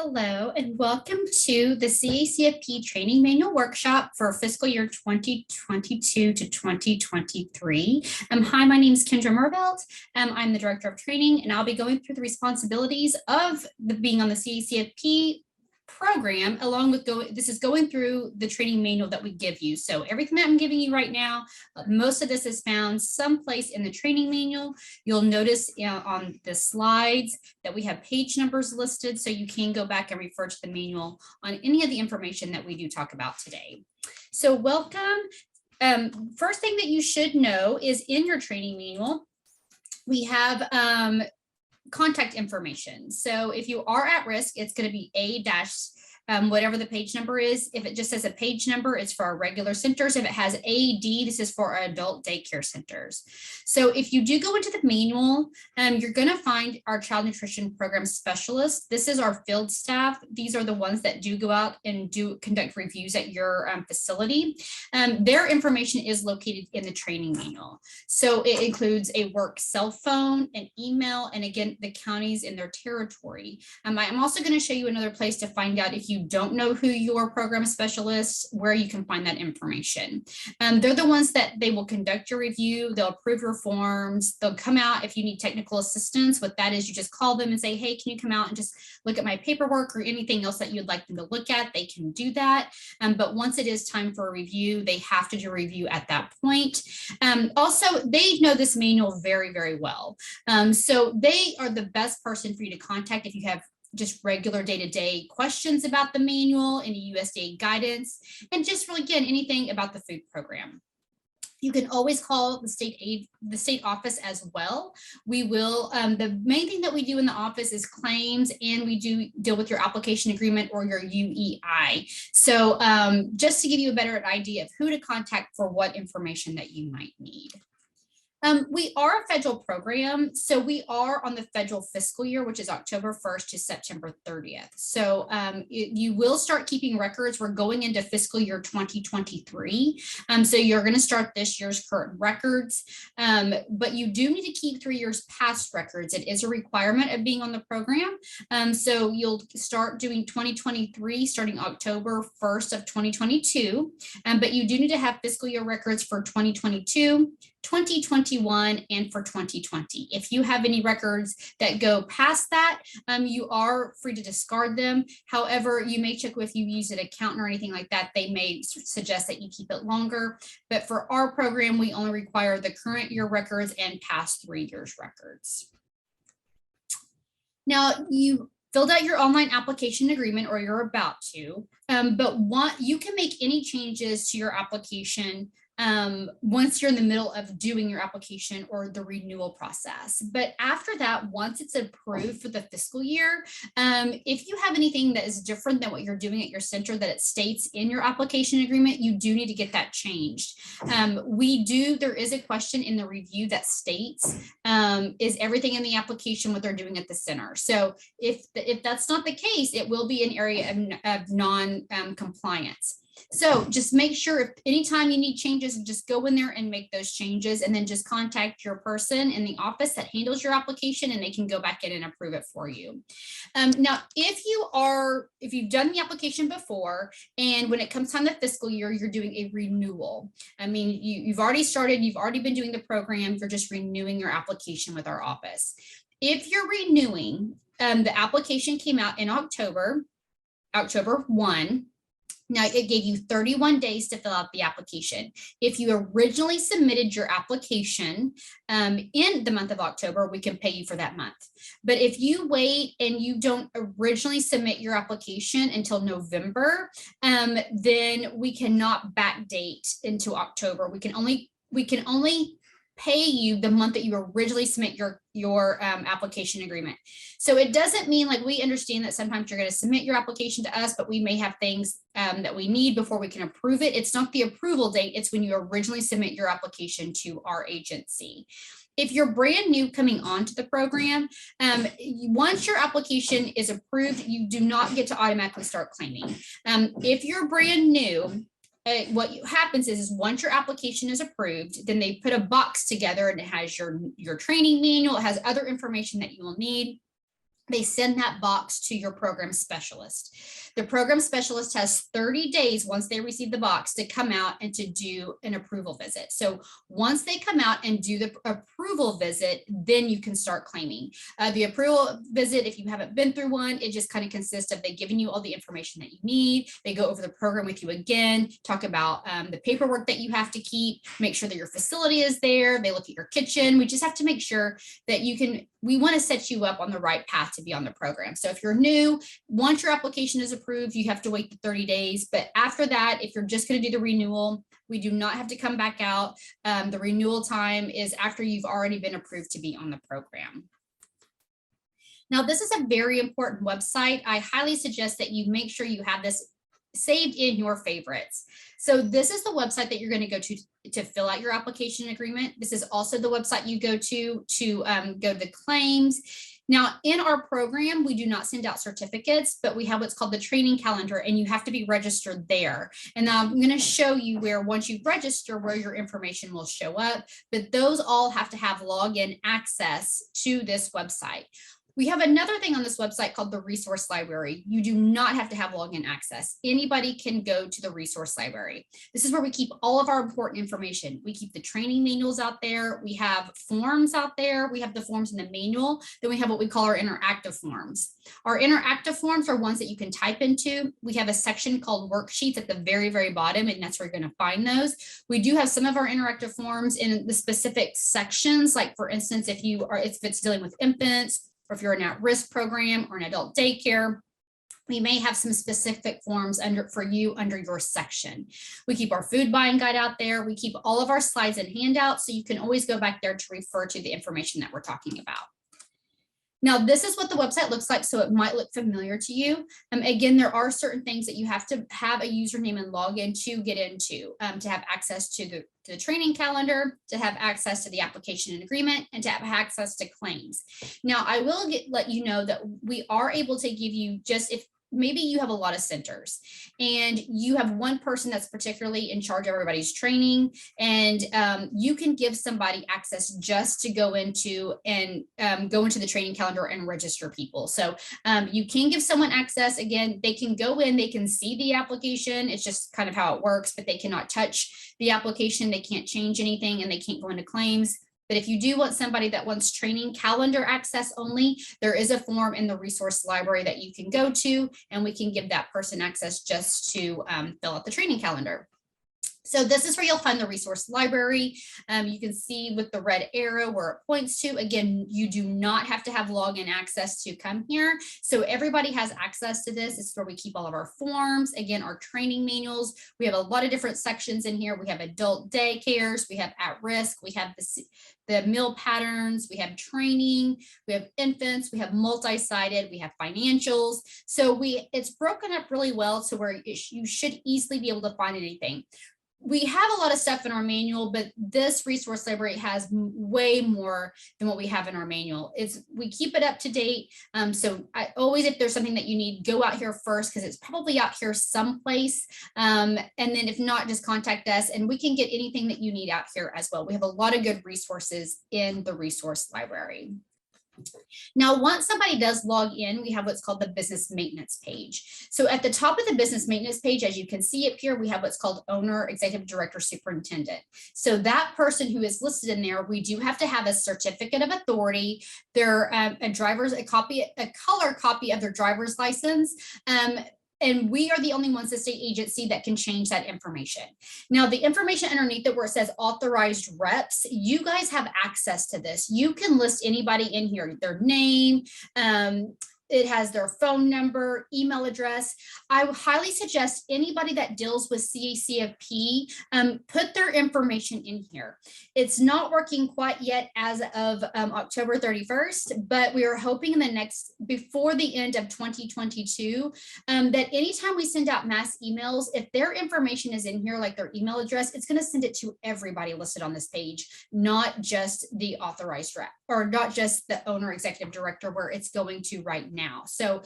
Hello, and welcome to the CACFP Training Manual Workshop for fiscal year 2022 to 2023. Hi, my name is Kendra Mervelt. I'm the Director of Training, and I'll be going through the responsibilities of being on the CACFP program, along with going through the training manual that we give you. So everything that I'm giving you right now, most of this is found someplace in the training manual. You'll notice on the slides that we have page numbers listed, so you can go back and refer to the manual on any of the information that we do talk about today. So welcome. First thing that you should know is in your training manual, we have contact information. So if you are at risk, it's going to be A- whatever the page number is. If it just says a page number, it's for our regular centers. If it has AD, this is for our adult daycare centers. So if you do go into the manual, you're going to find our child nutrition program specialist. This is our field staff. These are the ones that do go out and conduct reviews at your facility. Their information is located in the training manual. So it includes a work cell phone, an email, and again, the counties in their territory. I'm also going to show you another place to find out if you don't know who your program specialist, where you can find that information. They're the ones that they will conduct your review. They'll approve your forms. They'll come out if you need technical assistance. What that is, you just call them and say, hey, can you come out and just look at my paperwork or anything else that you'd like them to look at? They can do that. But once it is time for a review, they have to do a review at that point. Also, they know this manual very, very well. So they are the best person for you to contact if you have just regular day-to-day questions about the manual, any USDA guidance, and just really, again, anything about the food program. You can always call the state office as well. We will, the main thing that we do in the office is claims, and we do deal with your application agreement or your UEI. So just to give you a better idea of who to contact for what information that you might need. We are a federal program, so we are on the federal fiscal year, which is October 1st to September 30th. So you will start keeping records. We're going into fiscal year 2023. So you're going to start this year's current records, but you do need to keep 3 years past records. It is a requirement of being on the program. So you'll start doing 2023 starting October 1st of 2022, but you do need to have fiscal year records for 2022, 2021, and for 2020. If you have any records that go past that, you are free to discard them. However, you may check with you use an accountant or anything like that. They may suggest that you keep it longer. But for our program, we only require the current year records and past 3 years records. Now, you filled out your online application agreement, or you're about to, but you can make any changes to your application once you're in the middle of doing your application or the renewal process. But after that, once it's approved for the fiscal year, if you have anything that is different than what you're doing at your center that it states in your application agreement, you do need to get that changed. There is a question in the review that states, is everything in the application what they're doing at the center? So if that's not the case, it will be an area of non-compliance. So just make sure if anytime you need changes, just go in there and make those changes, and then just contact your person in the office that handles your application, and they can go back in and approve it for you. Now, if you've done the application before, and when it comes time to fiscal year, you're doing a renewal. I mean, you've already started, you've already been doing the program, you're just renewing your application with our office. If you're renewing, the application came out in October 1. Now, it gave you 31 days to fill out the application. If you originally submitted your application in the month of October, we can pay you for that month. But if you wait and you don't originally submit your application until November, then we cannot backdate into October. We can only pay you the month that you originally submit your application agreement. So it doesn't mean, like, we understand that sometimes you're going to submit your application to us, but we may have things that we need before we can approve it. It's not the approval date. It's when you originally submit your application to our agency. If you're brand new coming onto the program, once your application is approved, you do not get to automatically start claiming. If you're brand new, what happens is once your application is approved, then they put a box together and it has your training manual. It has other information that you will need. they send that box to your program specialist. The program specialist has 30 days once they receive the box to come out and to do an approval visit. So once they come out and do the approval visit, then you can start claiming. The approval visit, if you haven't been through one, it just kind of consists of they giving you all the information that you need. They go over the program with you again, talk about the paperwork that you have to keep, make sure that your facility is there. They look at your kitchen. We just have to make sure that we want to set you up on the right path to be on the program. So if you're new, once your application is approved, you have to wait the 30 days. But after that, if you're just going to do the renewal, we do not have to come back out. The renewal time is after you've already been approved to be on the program. Now, this is a very important website. I highly suggest that you make sure you have this saved in your favorites. So this is the website that you're going to go to fill out your application agreement. This is also the website you go to go to the claims. Now, in our program, we do not send out certificates, but we have what's called the training calendar, and you have to be registered there. And now I'm going to show you where, once you register, where your information will show up, but those all have to have login access to this website. We have another thing on this website called the resource library. You do not have to have login access. Anybody can go to the resource library. This is where we keep all of our important information. We keep the training manuals out there. We have forms out there. We have the forms in the manual. Then we have what we call our interactive forms. Our interactive forms are ones that you can type into. We have a section called worksheets at the very, very bottom, and that's where you're going to find those. We do have some of our interactive forms in the specific sections, like for instance, if it's dealing with infants, or if you're in an at-risk program or an adult daycare, we may have some specific forms for you under your section. We keep our food buying guide out there. We keep all of our slides and handouts, so you can always go back there to refer to the information that we're talking about. Now, this is what the website looks like, so it might look familiar to you. Again, there are certain things that you have to have a username and login to get into, to have access to the training calendar, to have access to the application and agreement, and to have access to claims. Now, I will let you know that we are able to give you, just if maybe you have a lot of centers and you have one person that's particularly in charge of everybody's training, and you can give somebody access just to go into the training calendar and register people. So you can give someone access. Again, they can go in, they can see the application. It's just kind of how it works, but they cannot touch the application. They can't change anything, and they can't go into claims. But if you do want somebody that wants training calendar access only, there is a form in the resource library that you can go to, and we can give that person access just to fill out the training calendar. So this is where you'll find the resource library. You can see with the red arrow where it points to. Again, you do not have to have login access to come here. So everybody has access to this. It's where we keep all of our forms. Again, our training manuals. We have a lot of different sections in here. We have adult daycares. We have at risk. We have the meal patterns. We have training. We have infants. We have multi-sided. We have financials. So it's broken up really well to where you should easily be able to find anything. We have a lot of stuff in our manual, but this resource library has way more than what we have in our manual. We keep it up to date. So if there's something that you need, go out here first, because it's probably out here someplace. And then if not, just contact us and we can get anything that you need out here as well. We have a lot of good resources in the resource library. Now, once somebody does log in, we have what's called the business maintenance page. So at the top of the business maintenance page, as you can see up here, we have what's called owner, executive director, superintendent. So that person who is listed in there, we do have to have a certificate of authority, a color copy of their driver's license, and we are the only ones, the state agency, that can change that information. Now, the information underneath it where it says authorized reps, you guys have access to this. You can list anybody in here, their name, it has their phone number, email address. I would highly suggest anybody that deals with CACFP, put their information in here. It's not working quite yet as of October 31st, but we are hoping before the end of 2022, that anytime we send out mass emails, if their information is in here, like their email address, it's going to send it to everybody listed on this page, not just the authorized rep or not just the owner executive director where it's going to right now. So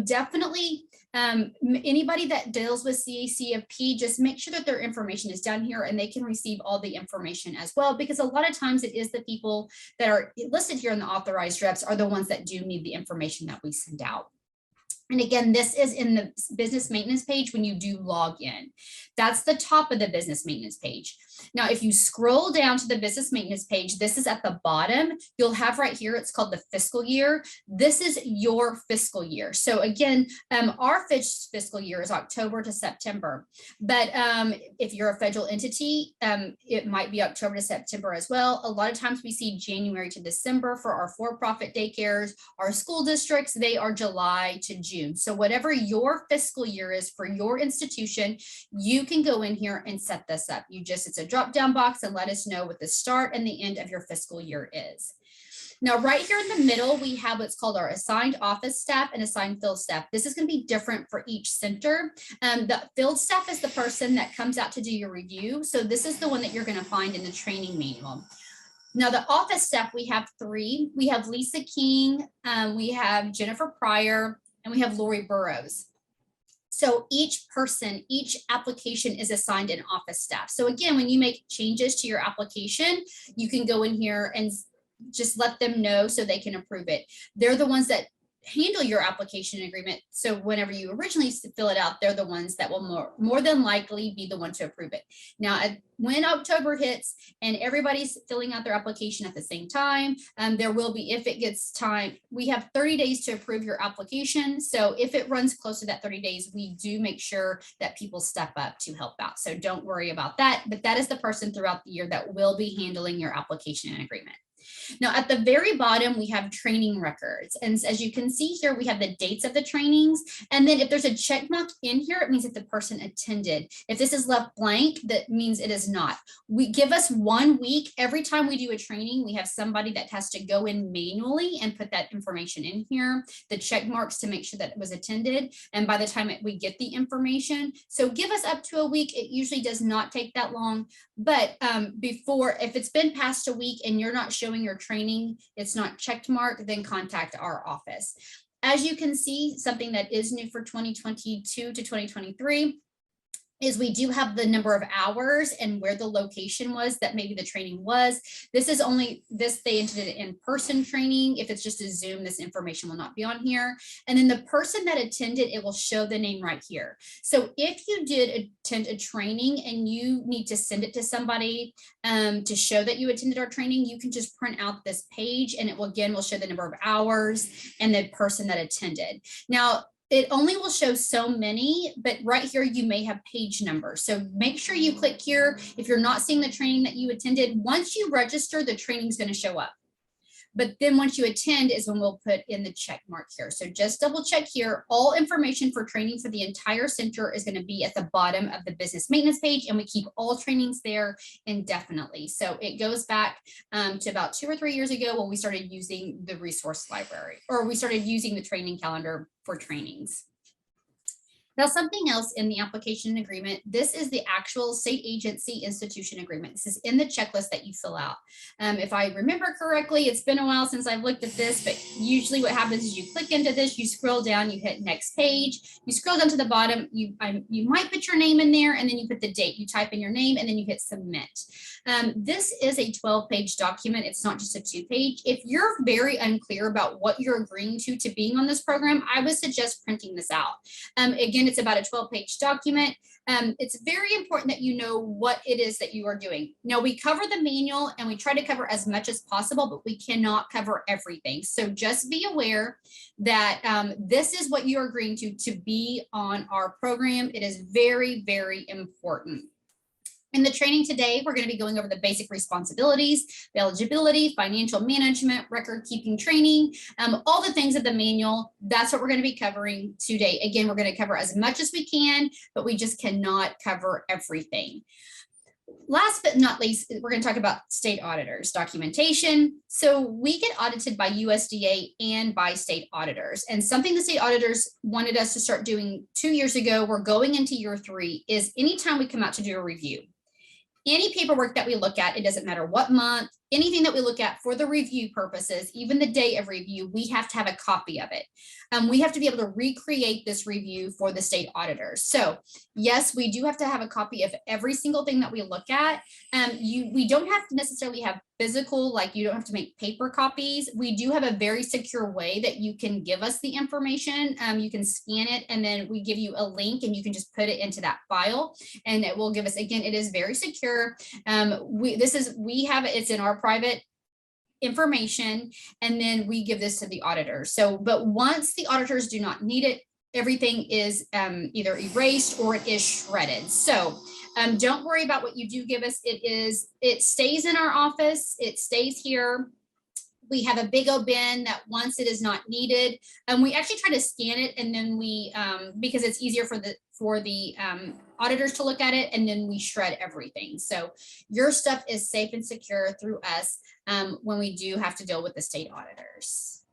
definitely anybody that deals with CACFP, just make sure that their information is down here and they can receive all the information as well, because a lot of times it is the people that are listed here in the authorized reps are the ones that do need the information that we send out. And again, this is in the business maintenance page when you do log in. That's the top of the business maintenance page. Now, if you scroll down to the business maintenance page, this is at the bottom. You'll have right here, it's called the fiscal year. This is your fiscal year. So again, our fiscal year is October to September. But if you're a federal entity, it might be October to September as well. A lot of times we see January to December for our for-profit daycares. Our school districts, they are July to June. So whatever your fiscal year is for your institution, you can go in here and set this up. It's a drop-down box and let us know what the start and the end of your fiscal year is. Now, right here in the middle, we have what's called our assigned office staff and assigned field staff. This is going to be different for each center. The field staff is the person that comes out to do your review. So this is the one that you're going to find in the training manual. Now, the office staff, we have 3. We have Lisa King, we have Jennifer Pryor, and we have Lori Burrows. So each person, each application is assigned an office staff. So again, when you make changes to your application, you can go in here and just let them know so they can approve it. They're the ones that handle your application agreement. So whenever you originally fill it out, they're the ones that will more than likely be the one to approve it. Now, when October hits and everybody's filling out their application at the same time, there will be, if it gets time, we have 30 days to approve your application. So if it runs close to that 30 days, we do make sure that people step up to help out. So don't worry about that, but that is the person throughout the year that will be handling your application and agreement. Now, at the very bottom, we have training records. And as you can see here, we have the dates of the trainings. And then if there's a check mark in here, it means that the person attended. If this is left blank, that means it is not. We give us 1 week. Every time we do a training, we have somebody that has to go in manually and put that information in here, the check marks to make sure that it was attended. And by the time we get the information, so give us up to a week. It usually does not take that long. But if it's been past a week and you're not showing your training, it's not checked mark, then contact our office. As you can see, something that is new for 2022 to 2023 is we do have the number of hours and where the location was that maybe the training was. This is only this, they entered it in-person training. If it's just a Zoom, this information will not be on here. And then the person that attended, it will show the name right here. So if you did attend a training and you need to send it to somebody to show that you attended our training, you can just print out this page and it will again will show the number of hours and the person that attended. Now, it only will show so many, but right here you may have page numbers. So make sure you click here. If you're not seeing the training that you attended, once you register, the training is going to show up. But then once you attend is when we'll put in the check mark here. So just double check here. All information for training for the entire center is going to be at the bottom of the business maintenance page, and we keep all trainings there indefinitely. So it goes back to about 2 or 3 years ago when we started using the resource library, or we started using the training calendar for trainings. Now, something else in the application agreement, this is the actual state agency institution agreement. This is in the checklist that you fill out. If I remember correctly, it's been a while since I've looked at this, but usually what happens is you click into this, you scroll down, you hit next page, you scroll down to the bottom, you might put your name in there and then you put the date, you type in your name and then you hit submit. This is a 12-page document. It's not just a 2-page. If you're very unclear about what you're agreeing to being on this program, I would suggest printing this out. Again, it's about a 12-page document. It's very important that you know what it is that you are doing. Now, we cover the manual and we try to cover as much as possible, but we cannot cover everything. So just be aware that this is what you're agreeing to be on our program. It is very, very important. In the training today, we're going to be going over the basic responsibilities, the eligibility, financial management, record keeping training, all the things of the manual. That's what we're going to be covering today. Again, we're going to cover as much as we can, but we just cannot cover everything. Last but not least, we're going to talk about state auditors, documentation. So we get audited by USDA and by state auditors. And something the state auditors wanted us to start doing 2 years ago, we're going into year 3, is anytime we come out to do a review, any paperwork that we look at, it doesn't matter what month, anything that we look at for the review purposes, even the day of review, we have to have a copy of it. We have to be able to recreate this review for the state auditors. So yes, we do have to have a copy of every single thing that we look at. We don't have to necessarily have physical, like you don't have to make paper copies. We do have a very secure way that you can give us the information. You can scan it and then we give you a link and you can just put it into that file and it will give us, again, it is very secure. It's in our private information, and then we give this to the auditors. So, but once the auditors do not need it, everything is either erased or it is shredded. So don't worry about what you do give us. It stays in our office. It stays here. We have a big old bin that once it is not needed, we actually try to scan it, and then we, because it's easier for the auditors to look at it, and then we shred everything. So your stuff is safe and secure through us when we do have to deal with the state auditors.